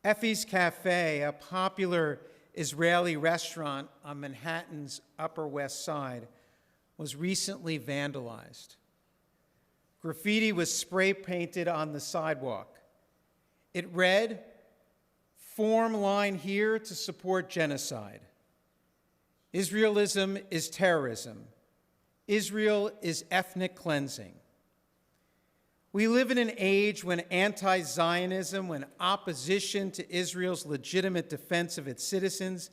Effie's Cafe, a popular Israeli restaurant on Manhattan's Upper West Side, was recently vandalized. Graffiti was spray painted on the sidewalk. It read, "Form line here to support genocide. Israelism is terrorism. Israel is ethnic cleansing." We live in an age when anti-Zionism, when opposition to Israel's legitimate defense of its citizens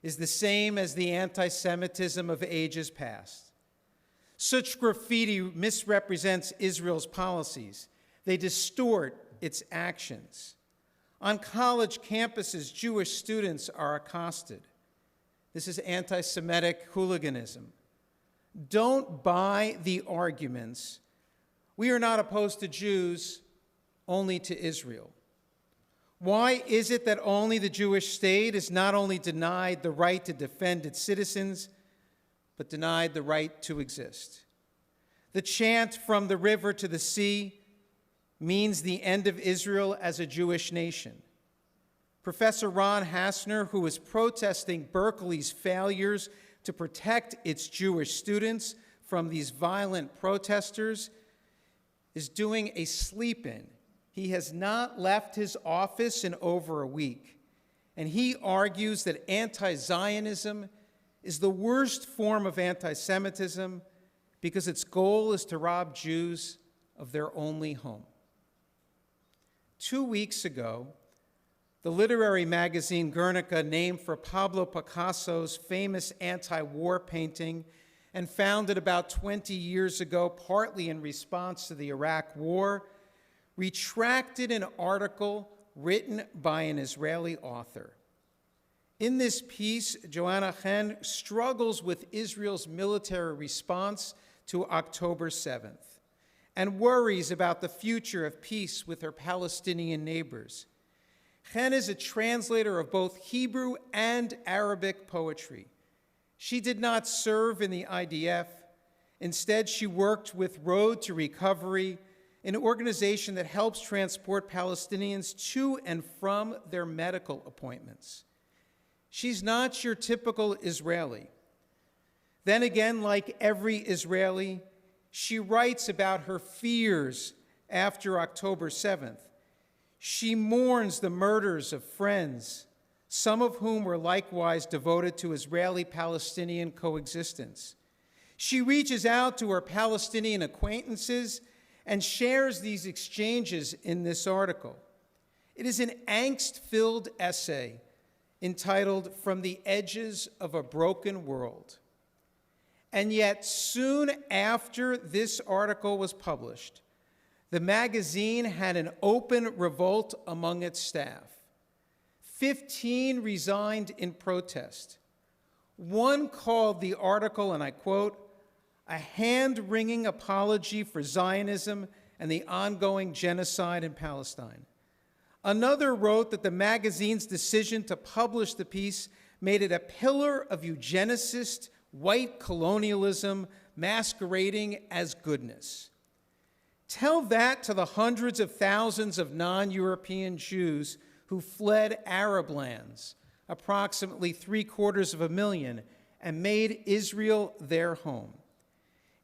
is the same as the anti-Semitism of ages past. Such graffiti misrepresents Israel's policies. They distort its actions. On college campuses, Jewish students are accosted. This is anti-Semitic hooliganism. Don't buy the arguments. We are not opposed to Jews, only to Israel. Why is it that only the Jewish state is not only denied the right to defend its citizens, but denied the right to exist? The chant "From the river to the sea" means the end of Israel as a Jewish nation. Professor Ron Hassner, who is protesting Berkeley's failures to protect its Jewish students from these violent protesters, is doing a sleep-in. He has not left his office in over a week, and he argues that anti-Zionism is the worst form of anti-Semitism because its goal is to rob Jews of their only home. 2 weeks ago, the literary magazine Guernica, named for Pablo Picasso's famous anti-war painting and founded about 20 years ago, partly in response to the Iraq War, retracted an article written by an Israeli author. In this piece, Joanna Chen struggles with Israel's military response to October 7th and worries about the future of peace with her Palestinian neighbors. Chen is a translator of both Hebrew and Arabic poetry. She did not serve in the IDF. Instead, she worked with Road to Recovery, an organization that helps transport Palestinians to and from their medical appointments. She's not your typical Israeli. Then again, like every Israeli, she writes about her fears after October 7th. She mourns the murders of friends, some of whom were likewise devoted to Israeli-Palestinian coexistence. She reaches out to her Palestinian acquaintances and shares these exchanges in this article. It is an angst-filled essay entitled "From the Edges of a Broken World." And yet, soon after this article was published, the magazine had an open revolt among its staff. 15 resigned in protest. One called the article, and I quote, "a hand-wringing apology for Zionism and the ongoing genocide in Palestine." Another wrote that the magazine's decision to publish the piece made it a pillar of eugenicist white colonialism masquerading as goodness. Tell that to the hundreds of thousands of non-European Jews who fled Arab lands, approximately 750,000, and made Israel their home.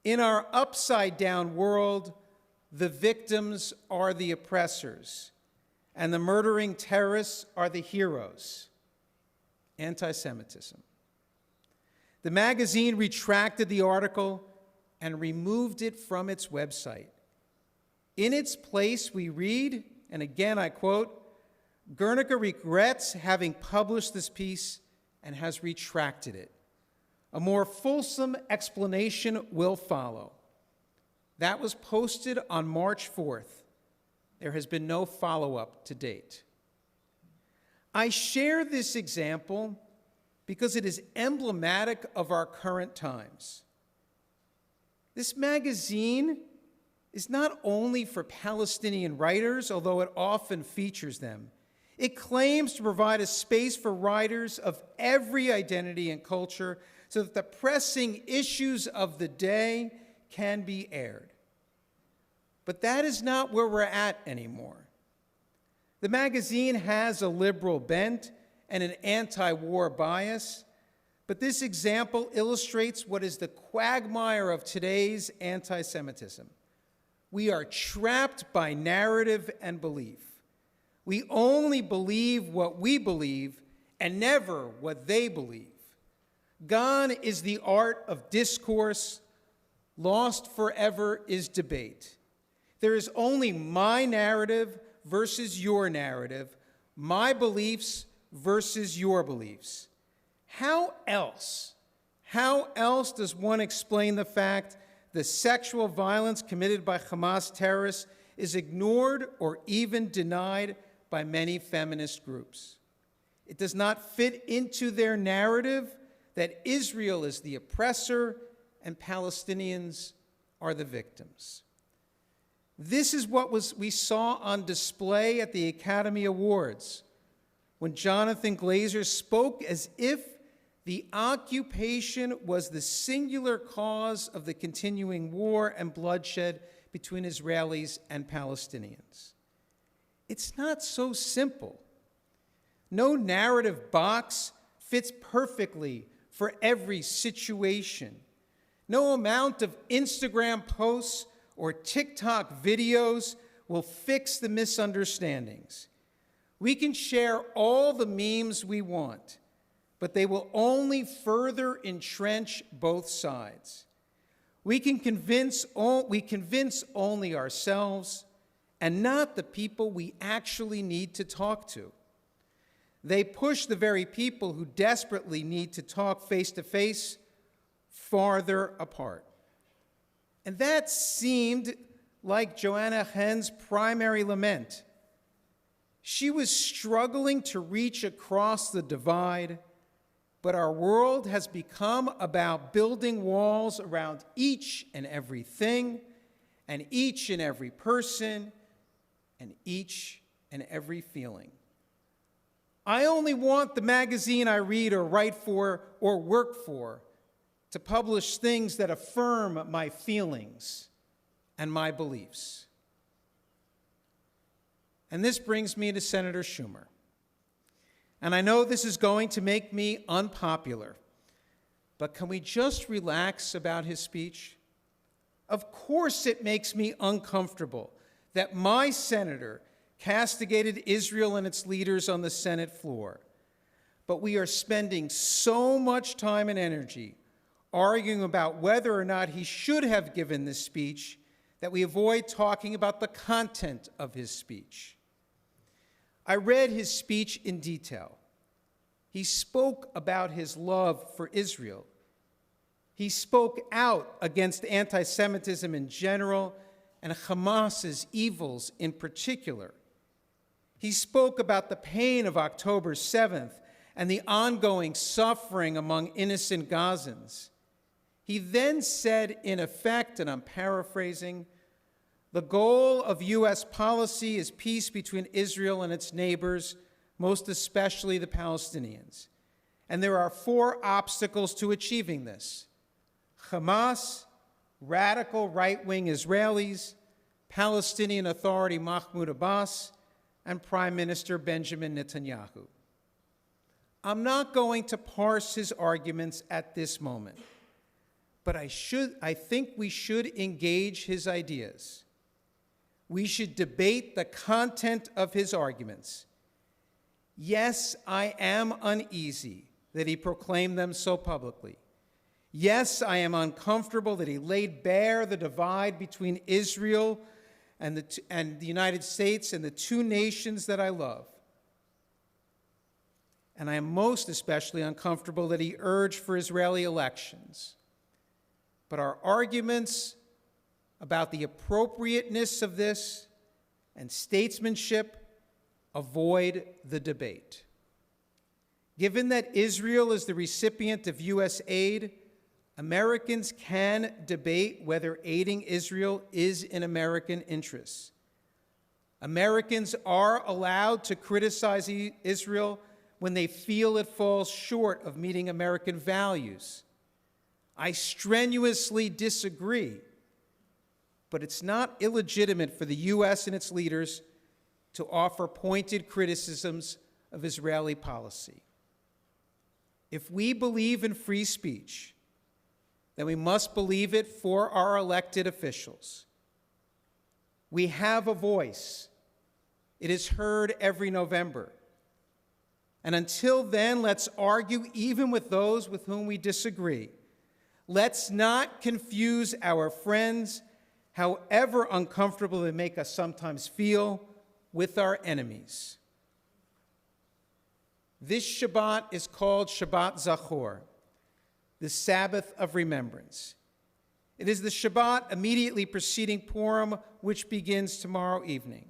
In our upside-down world, the victims are the oppressors, and the murdering terrorists are the heroes. Anti-Semitism. The magazine retracted the article and removed it from its website. In its place, we read, and again I quote, "Guernica regrets having published this piece and has retracted it. A more fulsome explanation will follow." That was posted on March 4th. There has been no follow-up to date. I share this example because it is emblematic of our current times. This magazine is not only for Palestinian writers, although it often features them. It claims to provide a space for writers of every identity and culture so that the pressing issues of the day can be aired. But that is not where we're at anymore. The magazine has a liberal bent and an anti-war bias, but this example illustrates what is the quagmire of today's anti-Semitism. We are trapped by narrative and belief. We only believe what we believe and never what they believe. Gone is the art of discourse. Lost forever is debate. There is only my narrative versus your narrative, my beliefs versus your beliefs. How else does one explain the fact the sexual violence committed by Hamas terrorists is ignored or even denied by many feminist groups? It does not fit into their narrative that Israel is the oppressor and Palestinians are the victims. This is what we saw on display at the Academy Awards when Jonathan Glazer spoke as if the occupation was the singular cause of the continuing war and bloodshed between Israelis and Palestinians. It's not so simple. No narrative box fits perfectly for every situation. No amount of Instagram posts or TikTok videos will fix the misunderstandings. We can share all the memes we want, but they will only further entrench both sides. We convince only ourselves and not the people we actually need to talk to. They push the very people who desperately need to talk face-to-face farther apart. And that seemed like Joanna Hen's primary lament. She was struggling to reach across the divide, but our world has become about building walls around each and everything, and each and every person, and each and every feeling. I only want the magazine I read or write for or work for to publish things that affirm my feelings and my beliefs. And this brings me to Senator Schumer. And I know this is going to make me unpopular, but can we just relax about his speech? Of course it makes me uncomfortable that my senator castigated Israel and its leaders on the Senate floor. But we are spending so much time and energy arguing about whether or not he should have given this speech that we avoid talking about the content of his speech. I read his speech in detail. He spoke about his love for Israel. He spoke out against anti-Semitism in general and Hamas's evils in particular. He spoke about the pain of October 7th and the ongoing suffering among innocent Gazans. He then said, in effect, and I'm paraphrasing, the goal of U.S. policy is peace between Israel and its neighbors, most especially the Palestinians. And there are 4 obstacles to achieving this: Hamas, radical right-wing Israelis, Palestinian Authority Mahmoud Abbas, and Prime Minister Benjamin Netanyahu. I'm not going to parse his arguments at this moment, but I think we should engage his ideas. We should debate the content of his arguments. Yes, I am uneasy that he proclaimed them so publicly. Yes, I am uncomfortable that he laid bare the divide between Israel and the United States and the 2 nations that I love. And I am most especially uncomfortable that he urged for Israeli elections. But our arguments about the appropriateness of this and statesmanship avoid the debate. Given that Israel is the recipient of U.S. aid, Americans can debate whether aiding Israel is in American interests. Americans are allowed to criticize Israel when they feel it falls short of meeting American values. I strenuously disagree, but it's not illegitimate for the U.S. and its leaders to offer pointed criticisms of Israeli policy. If we believe in free speech, then we must believe it for our elected officials. We have a voice. It is heard every November. And until then, let's argue even with those with whom we disagree. Let's not confuse our friends, however uncomfortable they make us sometimes feel, with our enemies. This Shabbat is called Shabbat Zachor, the Sabbath of Remembrance. It is the Shabbat immediately preceding Purim, which begins tomorrow evening.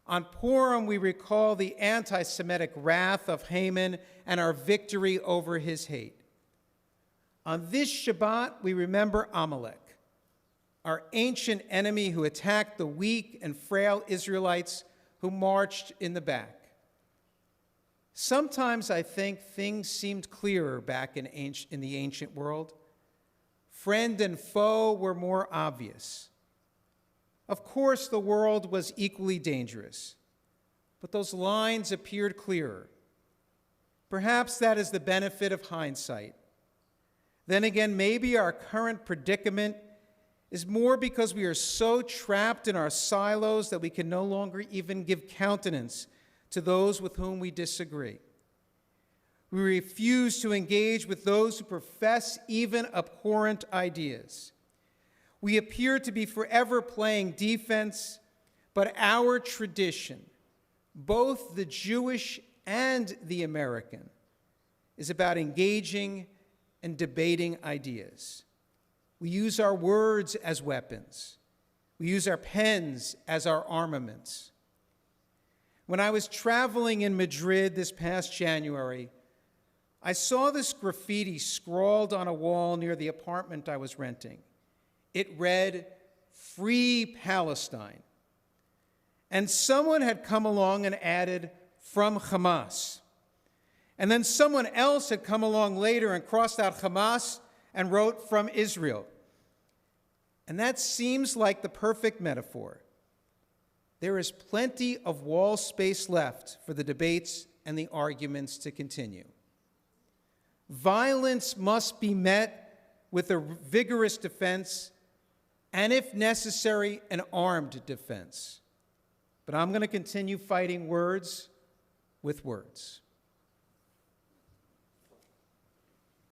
On Purim, we recall the anti-Semitic wrath of Haman and our victory over his hate. On this Shabbat, we remember Amalek, our ancient enemy who attacked the weak and frail Israelites who marched in the back. Sometimes I think things seemed clearer back in the ancient world. Friend and foe were more obvious. Of course, the world was equally dangerous, but those lines appeared clearer. Perhaps that is the benefit of hindsight. Then again, maybe our current predicament is more because we are so trapped in our silos that we can no longer even give countenance to those with whom we disagree. We refuse to engage with those who profess even abhorrent ideas. We appear to be forever playing defense, but our tradition, both the Jewish and the American, is about engaging and debating ideas. We use our words as weapons. We use our pens as our armaments. When I was traveling in Madrid this past January, I saw this graffiti scrawled on a wall near the apartment I was renting. It read, "Free Palestine." And someone had come along and added, "From Hamas." And then someone else had come along later and crossed out Hamas and wrote, "From Israel." And that seems like the perfect metaphor. There is plenty of wall space left for the debates and the arguments to continue. Violence must be met with a vigorous defense, and if necessary, an armed defense. But I'm going to continue fighting words with words.